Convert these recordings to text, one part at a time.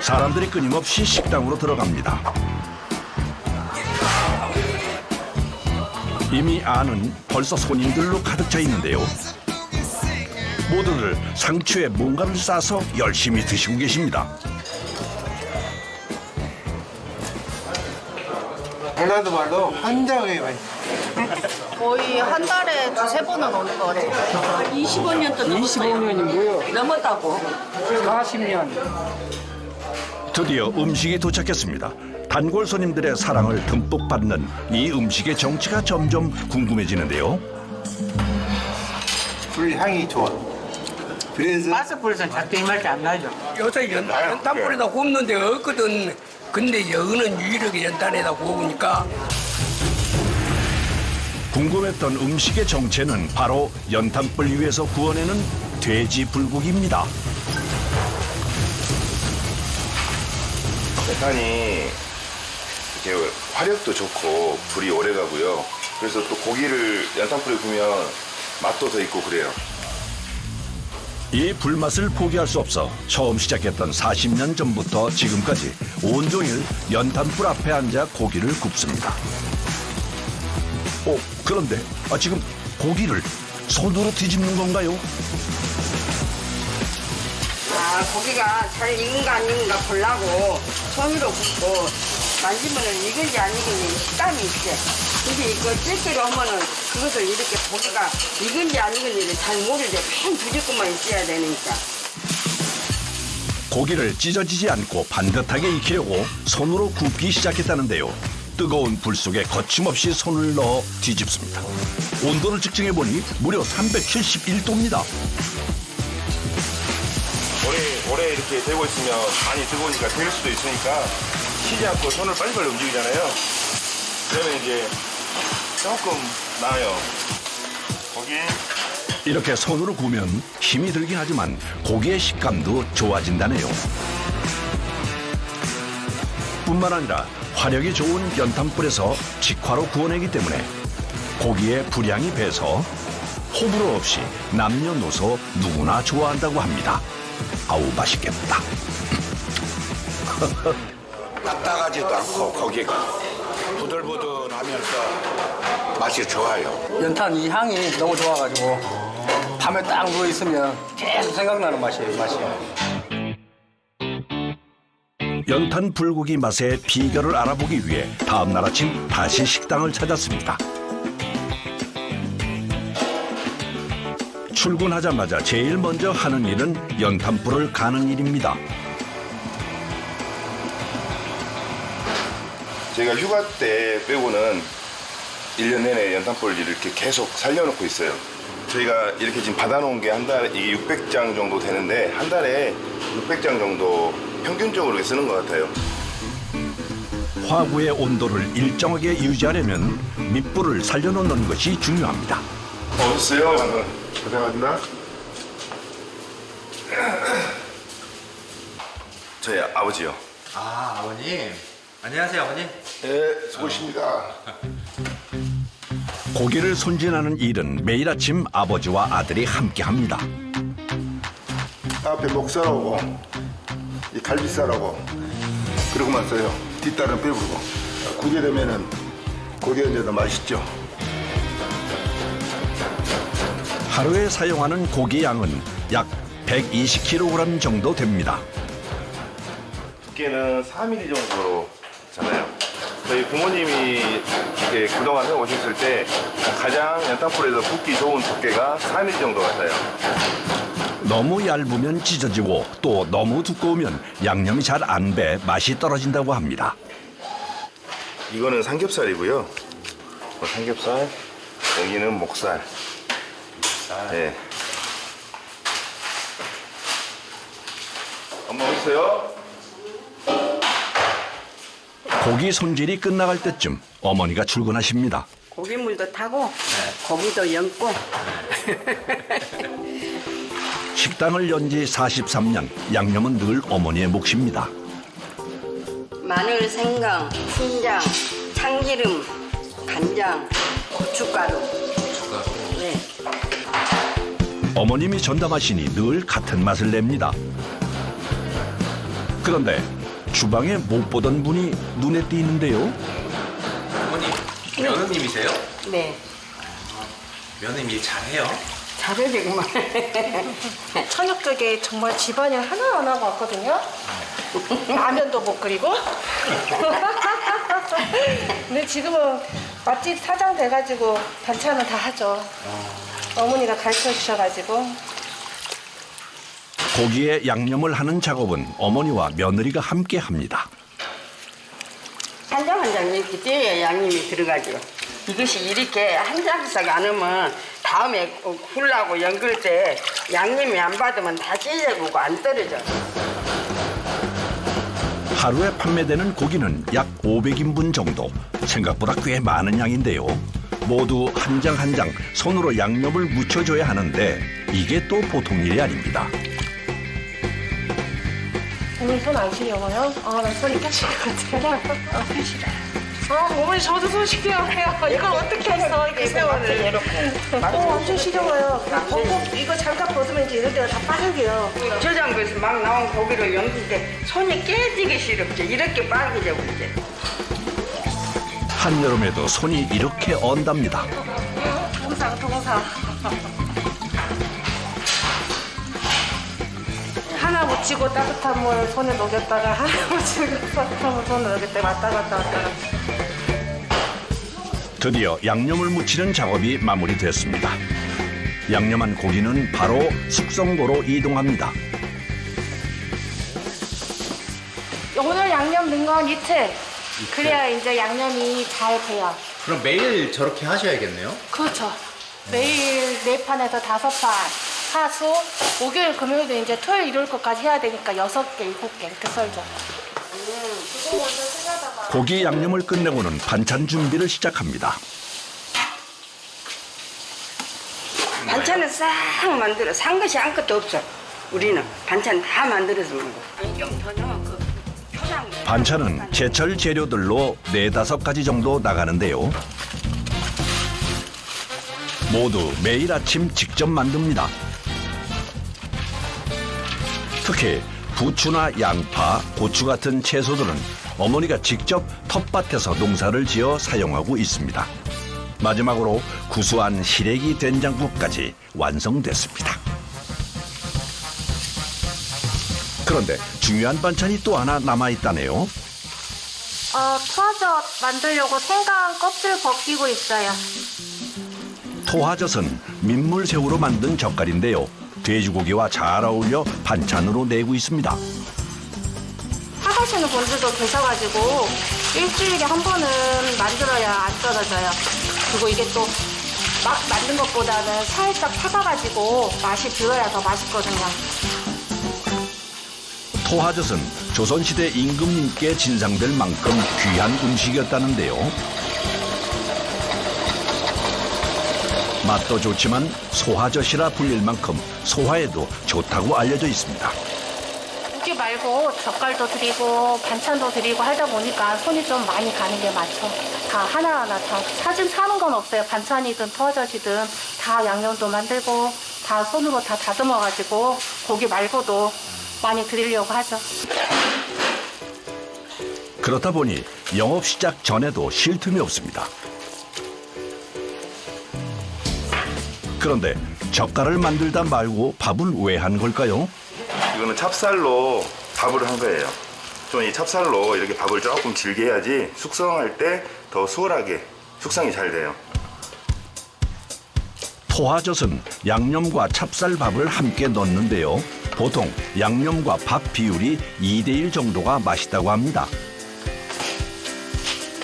사람들이 끊임없이 식당으로 들어갑니다. 이미 안은 벌써 손님들로 가득 차 있는데요. 모두들 상추에 뭔가를 싸서 열심히 드시고 계십니다. 전라도 말로 환장해 많이. 거의 한 달에 두세 번은 오는 것 같아요. 25년도 넘었어요. 25년이 뭐야? 넘었다고. 40년. 드디어 음식이 도착했습니다. 단골 손님들의 사랑을 듬뿍 받는 이 음식의 정체가 점점 궁금해지는데요. 불향이 좋아. 그래서 맛을 벌써 작정이 맛이 안 나죠. 요새 연탄불에다 굽는 데가 없거든. 근데 여기는 유일하게 연탄에다 구우니까. 궁금했던 음식의 정체는 바로 연탄불 위에서 구워내는 돼지 불고기입니다. 연탄이 이렇게 화력도 좋고 불이 오래 가고요. 그래서 또 고기를 연탄불에 구우면 맛도 더 있고 그래요. 이 불맛을 포기할 수 없어 처음 시작했던 40년 전부터 지금까지 온종일 연탄불 앞에 앉아 고기를 굽습니다. 그런데 지금 고기를 손으로 뒤집는 건가요? 고기가 잘 익은가 안 익은가 보려고 손으로 굽고 만지면은 익은지 안 익은지 식감이 있지. 근데 이거 찔기로 하면은 그것을 이렇게 고기가 익은지 안 익은지를 잘 모르게 팬 뒤집고만 있어야 되니까. 고기를 찢어지지 않고 반듯하게 익히려고 손으로 굽기 시작했다는데요. 뜨거운 불 속에 거침없이 손을 넣어 뒤집습니다. 온도를 측정해보니 무려 371도입니다. 오래 이렇게 되고 있으면 많이 뜨거우니까 될 수도 있으니까 쉬지 않고 손을 빨리빨리 움직이잖아요. 그러면 이제 조금 나아요. 고기. 이렇게 손으로 구우면 힘이 들긴 하지만 고기의 식감도 좋아진다네요. 뿐만 아니라 화력이 좋은 연탄불에서 직화로 구워내기 때문에 고기의 불향이 배서 호불호 없이 남녀노소 누구나 좋아한다고 합니다. 아우 맛있겠다. 딱딱하지도 않고 고기가 부들부들하면서 맛이 좋아요. 연탄 이 향이 너무 좋아가지고 밤에 딱 누워 있으면 계속 생각나는 맛이에요. 연탄 불고기 맛의 비결을 알아보기 위해 다음 날 아침 다시 식당을 찾았습니다. 출근하자마자 제일 먼저 하는 일은 연탄불을 가는 일입니다. 저희가 휴가 때 빼고는 1년 내내 연탄불 이렇게 계속 살려놓고 있어요. 저희가 이렇게 지금 받아놓은 게 한 달에 이게 600장 정도 되는데 한 달에 600장 정도 평균적으로 쓰는 것 같아요. 화구의 온도를 일정하게 유지하려면 밑불을 살려놓는 것이 중요합니다. 오셨어요? 고생하셨나? 저희 아버지요. 아버님. 안녕하세요, 아버님. 네, 수고하십니다. 고기를 손질하는 일은 매일 아침 아버지와 아들이 함께합니다. 앞에 목살하고 이 갈비살하고 그러고만 써요. 뒷다리는 빼부르고. 구게 되면은 고기 언제도 맛있죠. 하루에 사용하는 고기 양은 약 120kg 정도 됩니다. 두께는 4mm 정도로 잖아요. 저희 부모님이 이렇게 그동안 해오셨을 때 가장 연탄불에서 굽기 좋은 두께가 4mm 정도 같아요. 너무 얇으면 찢어지고 또 너무 두꺼우면 양념이 잘 안 배 맛이 떨어진다고 합니다. 이거는 삼겹살이고요. 삼겹살, 여기는 목살. 네. 엄마 어디 있어요? 고기 손질이 끝나갈 때쯤 어머니가 출근하십니다. 고기물도 타고 고기도 연고. 식당을 연 지 43년, 양념은 늘 어머니의 몫입니다. 마늘, 생강, 춘장, 참기름, 간장, 고춧가루. 네. 어머님이 전담하시니 늘 같은 맛을 냅니다. 그런데 주방에 못 보던 분이 눈에 띄는데요. 어머니, 며느님이세요? 네. 며느님이 잘해요? 잘해 정말. 저녁쪽에 정말 집안일 하나 안 하고 왔거든요. 라면도 못 끓이고. 근데 지금은 맛집 사장 돼가지고 반찬은 다 하죠. 어머니가 가르쳐 주셔가지고. 고기에 양념을 하는 작업은 어머니와 며느리가 함께 합니다. 한 장 한 장 이렇게 떼야 양념이 들어가죠. 이것이 이렇게 한 장씩 안 하면 다음에 굴라고 연글 때 양념이 안 받으면 다 찢어지고 안 떨어져. 하루에 판매되는 고기는 약 500인분 정도. 생각보다 꽤 많은 양인데요. 모두 한 장 한 장 손으로 양념을 묻혀줘야 하는데 이게 또 보통 일이 아닙니다. 어머니 손 안 시려워요? 나 손이 깨질 것 같아요. 싫어. 어머니 저도 손 시려워요. 이걸 어떻게 했어? 이렇게 세월을. 완전 시려워요. 이거 잠깐 벗으면 이제 이런 데가 다 빠르게요. 저장고에서 막 나온 고기를 연길 때 손이 깨지기 싫었죠. 이렇게 빨개져 버리죠. 한여름에도 손이 이렇게 언답니다. 동상. 하나 묻히고 따뜻한 물 손에 녹였다가 하나 묻히고 따뜻한 물 손에 녹였다가 왔다 갔다. 드디어 양념을 묻히는 작업이 마무리됐습니다. 양념한 고기는 바로 숙성고로 이동합니다. 오늘 양념 넣은 건 이틀. 그래야 이제 양념이 잘 돼요. 그럼 매일 저렇게 하셔야겠네요? 그렇죠. 매일 4판에서 5판. 하수, 목요일, 금요일도 이제 토요일, 일요일 것까지 해야 되니까 6개, 7개 이렇게 썰죠. 고기 양념을 끝내고는 반찬 준비를 시작합니다. 반찬을 싹 만들어. 산 것이 아무것도 없어. 우리는 반찬 다 만들어서 먹어. 좀 더 넣어. 그 초장. 반찬은 제철 재료들로 4-5가지 정도 나가는데요. 모두 매일 아침 직접 만듭니다. 특히 부추나 양파, 고추 같은 채소들은 어머니가 직접 텃밭에서 농사를 지어 사용하고 있습니다. 마지막으로 구수한 시래기 된장국까지 완성됐습니다. 그런데 중요한 반찬이 또 하나 남아있다네요. 투하젓 만들려고 생강 껍질 벗기고 있어요. 토하젓은 민물새우로 만든 젓갈인데요. 돼지고기와 잘 어울려 반찬으로 내고 있습니다. 사가시는 분들도 계셔가지고 일주일에 한 번은 만들어야 안 떨어져요. 그리고 이게 또 막 만든 것보다는 살짝 타가지고 맛이 들어야 더 맛있거든요. 토하젓은 조선시대 임금님께 진상될 만큼 귀한 음식이었다는데요. 맛도 좋지만 소하젓이라 불릴 만큼 소화에도 좋다고 알려져 있습니다. 고기 말고 젓갈도 드리고 반찬도 드리고 하다 보니까 손이 좀 많이 가는 게 많죠. 다 하나하나 다 사는 건 없어요. 반찬이든 토하젓이든 다 양념도 만들고 다 손으로 다 다듬어가지고 고기 말고도 많이 드리려고 하죠. 그렇다 보니 영업 시작 전에도 쉴 틈이 없습니다. 그런데 젓갈을 만들다 말고 밥은 왜 한 걸까요? 이거는 찹쌀로 밥을 한 거예요. 좀 이 찹쌀로 이렇게 밥을 조금 질게 해야지 숙성할 때 더 수월하게 숙성이 잘 돼요. 토하젓은 양념과 찹쌀밥을 함께 넣는데요. 보통 양념과 밥 비율이 2:1 정도가 맛있다고 합니다.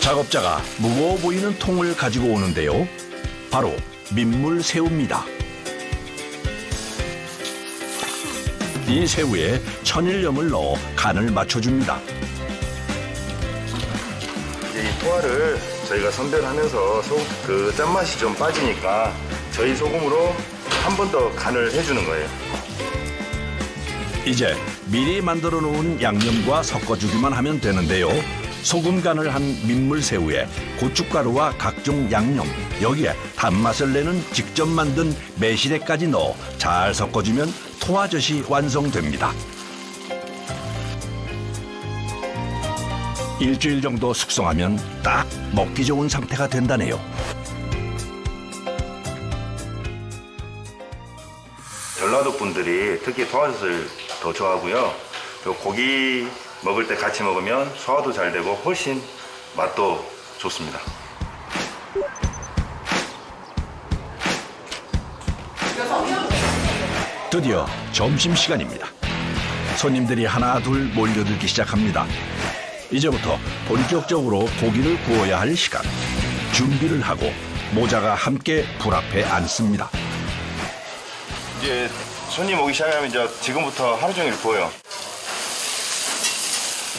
작업자가 무거워 보이는 통을 가지고 오는데요. 바로 민물새우입니다. 이 새우에 천일염을 넣어 간을 맞춰줍니다. 이제 이 토화를 저희가 선별하면서 그 짠맛이 좀 빠지니까 저희 소금으로 한 번 더 간을 해주는 거예요. 이제 미리 만들어 놓은 양념과 섞어주기만 하면 되는데요. 소금 간을 한 민물새우에 고춧가루와 각종 양념, 여기에 단맛을 내는 직접 만든 매실액까지 넣어 잘 섞어주면 토하젓이 완성됩니다. 일주일 정도 숙성하면 딱 먹기 좋은 상태가 된다네요. 전라도 분들이 특히 토화젓을 더 좋아하고요. 그리고 고기 먹을 때 같이 먹으면 소화도 잘 되고 훨씬 맛도 좋습니다. 드디어 점심시간입니다. 손님들이 하나 둘 몰려들기 시작합니다. 이제부터 본격적으로 고기를 구워야 할 시간. 준비를 하고 모자가 함께 불 앞에 앉습니다. 이제 손님 오기 시작하면 이제 지금부터 하루 종일 구워요.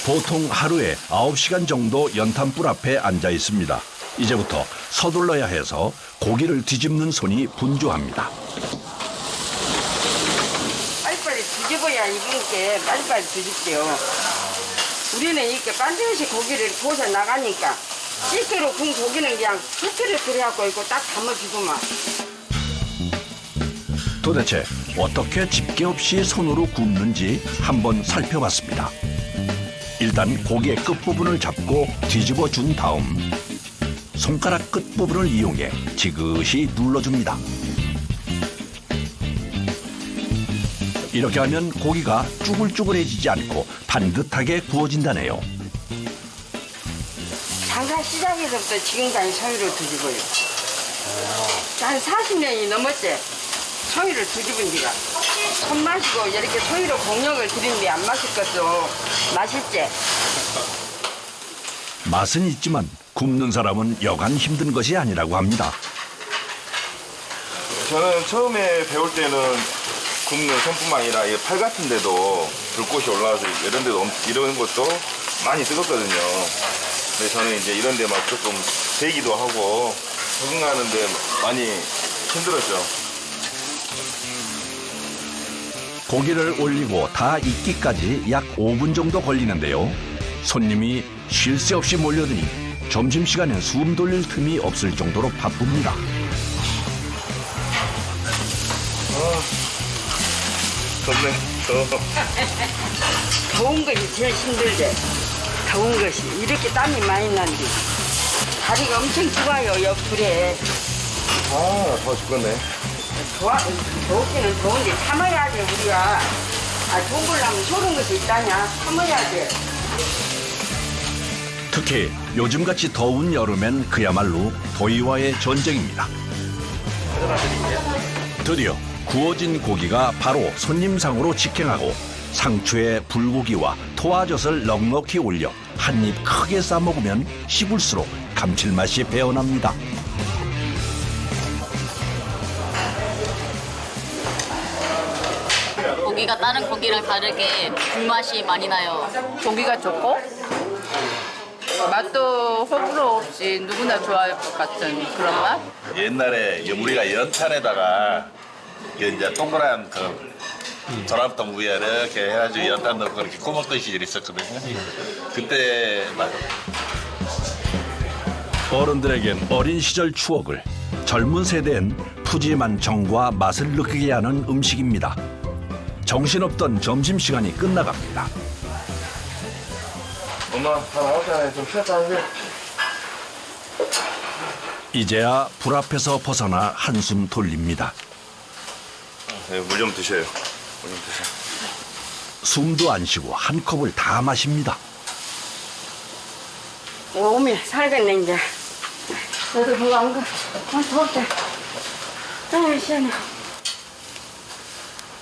보통 하루에 9시간 정도 연탄불 앞에 앉아 있습니다. 이제부터 서둘러야 해서 고기를 뒤집는 손이 분주합니다. 빨리빨리 뒤집어야 익은 게 빨리빨리 뒤집게요. 우리는 이렇게 반드시 고기를 구워서 나가니까 찌개로 구운 고기는 그냥 찌개를 끓여갖고 있고 딱 담아주고만. 도대체 어떻게 집게 없이 손으로 굽는지 한번 살펴봤습니다. 일단 고기의 끝부분을 잡고 뒤집어 준 다음 손가락 끝부분을 이용해 지그시 눌러줍니다. 이렇게 하면 고기가 쭈글쭈글해지지 않고 반듯하게 구워진다네요. 장사 시작에서부터 지금까지 손으로 뒤집어요. 한 40년이 넘었지. 손으로 뒤집은 지가. 손 마시고 이렇게 손으로 공력을 들이는데 안 마실것도 맛있지. 맛은 있지만 굽는 사람은 여간 힘든 것이 아니라고 합니다. 저는 처음에 배울 때는 굽는 손뿐만 아니라 이 팔 같은 데도 불꽃이 올라와서 이런 데도 이런 것도 많이 뜨겁거든요. 근데 저는 이제 이런 데 막 조금 세기도 하고 적응하는데 많이 힘들었죠. 고기를 올리고 다 익기까지 약 5분 정도 걸리는데요. 손님이 쉴 새 없이 몰려드니 점심시간엔 숨 돌릴 틈이 없을 정도로 바쁩니다. 덥네. 더워. 더운 것이 제일 힘들지. 더운 것이. 이렇게 땀이 많이 난디. 다리가 엄청 좋아요, 옆불에. 아, 더워 죽겠네. 더웠기는 더운데 참아야 돼, 우리가. 좋은 걸 하면 좋은 것이 있다냐. 참아야 돼. 특히 요즘같이 더운 여름엔 그야말로 더위와의 전쟁입니다. 드디어 구워진 고기가 바로 손님상으로 직행하고 상추에 불고기와 토화젓을 넉넉히 올려 한 입 크게 싸먹으면 씹을수록 감칠맛이 배어납니다. 고기가 다른 고기랑 다르게 불맛이 많이 나요. 고기가 좋고 맛도 호불호 없이 누구나 좋아할 것 같은 그런 맛? 옛날에 우리가 연탄에다가 이제 동그란 그 전화통 위에 이렇게 해가지고 연탄 넣고 이렇게 구멍 시절이 있었거든요. 그때 맞아. 어른들에겐 어린 시절 추억을, 젊은 세대엔 푸짐한 정과 맛을 느끼게 하는 음식입니다. 정신없던 점심시간이 끝나갑니다. 엄마, 다 나왔잖아요. 좀 쉬었다 하세요. 이제야 불 앞에서 벗어나 한숨 돌립니다. 네, 물 좀 드셔요. 물 좀 드세요. 숨도 안 쉬고 한 컵을 다 마십니다. 오면 살겠네, 이제. 너도 그거 안 가. 더웠다. 시원해.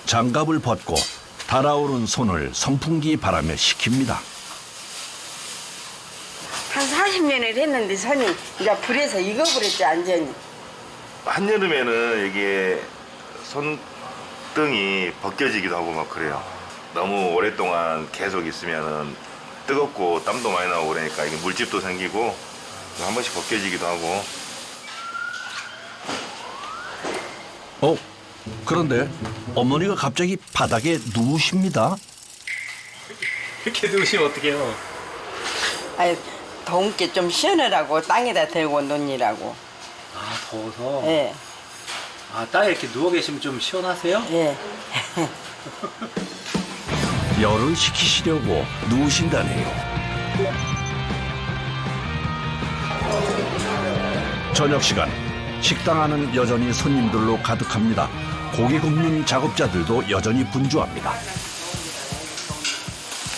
장갑을 벗고 달아오른 손을 선풍기 바람에 식힙니다. 한 40년을 했는데 손이 이제 불에서 익어버렸지, 완전히. 한여름에는 이게 손등이 벗겨지기도 하고 막 그래요. 너무 오랫동안 계속 있으면은 뜨겁고 땀도 많이 나고 그러니까 이게 물집도 생기고 한 번씩 벗겨지기도 하고. 그런데 어머니가 갑자기 바닥에 누우십니다. 이렇게 누우시면 어떡해요? 아니, 더운 게 좀 시원하라고 땅에다 대고 놓으라고. 아, 더워서? 예. 아, 땅에 이렇게 누워 계시면 좀 시원하세요? 예. 열을 식히시려고 누우신다네요. 저녁 시간 식당 안은 여전히 손님들로 가득합니다. 고기 굽는 작업자들도 여전히 분주합니다.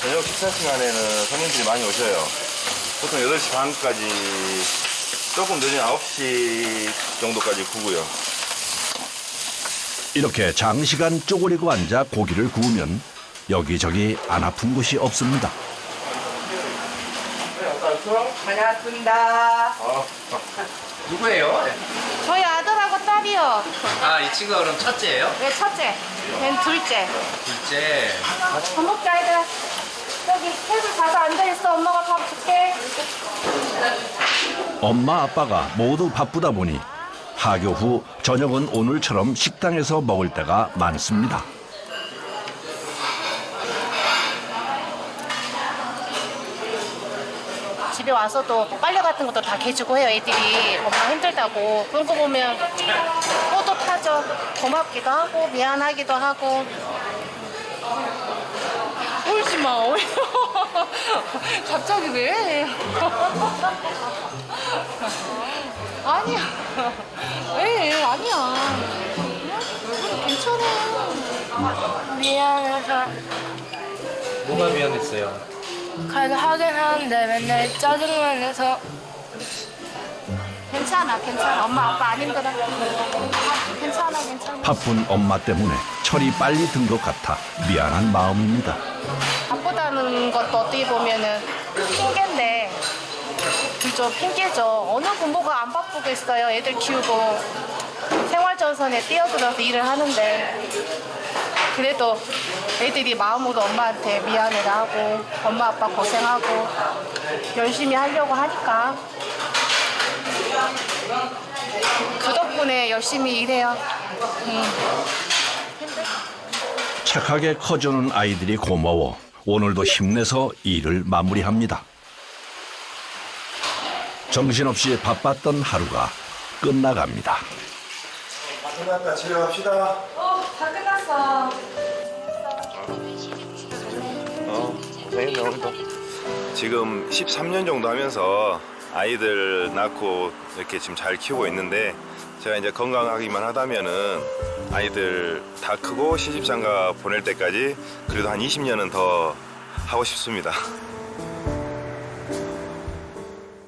저녁 식사 시간에는 손님들이 많이 오셔요. 보통 8시 반까지, 조금 늦은 9시 정도까지 구고요. 이렇게 장시간 쪼그리고 앉아 고기를 구우면 여기저기 안 아픈 곳이 없습니다. 다녀왔습니다. 누구예요? 저희 아들하고 딸이요. 아, 이 친구가 그럼 첫째예요? 네, 첫째. 걘 둘째. 둘째. 밥 먹자, 얘들아. 여기 테이블 가서 앉아있어. 엄마가 밥 줄게. 엄마 아빠가 모두 바쁘다 보니 하교 후 저녁은 오늘처럼 식당에서 먹을 때가 많습니다. 집에 와서도 빨래 같은 것도 다 개주고 해요. 애들이 엄마 힘들다고. 그런 거 보면 뿌듯하죠. 고맙기도 하고 미안하기도 하고. 울지 마. 갑자기 왜? 아니야. 왜? 아니야. 괜찮아. 미안해서 뭐가 미안했어요? 가서 하긴 하는데 맨날 짜증만 내서. 괜찮아. 엄마 아빠 안 힘들어. 괜찮아. 바쁜 엄마 때문에 철이 빨리 든 것 같아 미안한 마음입니다. 바쁘다는 것도 어떻게 보면은 핑계인데, 그죠? 핑계죠. 어느 부모가 안 바쁘겠어요. 애들 키우고 생활전선에 뛰어들어서 일을 하는데, 그래도 애들이 마음으로 엄마한테 미안을 하고 엄마 아빠 고생하고 열심히 하려고 하니까 그 덕분에 열심히 일해요. 착하게 커주는 아이들이 고마워 오늘도 힘내서 일을 마무리합니다. 정신없이 바빴던 하루가 끝나갑니다. 끝났다. 집에 갑시다. 다 끝났어. 고생했네, 오늘도. 지금 13년 정도 하면서 아이들 낳고 이렇게 지금 잘 키우고 있는데, 제가 이제 건강하기만 하다면은 아이들 다 크고 시집장가 보낼 때까지 그래도 한 20년은 더 하고 싶습니다.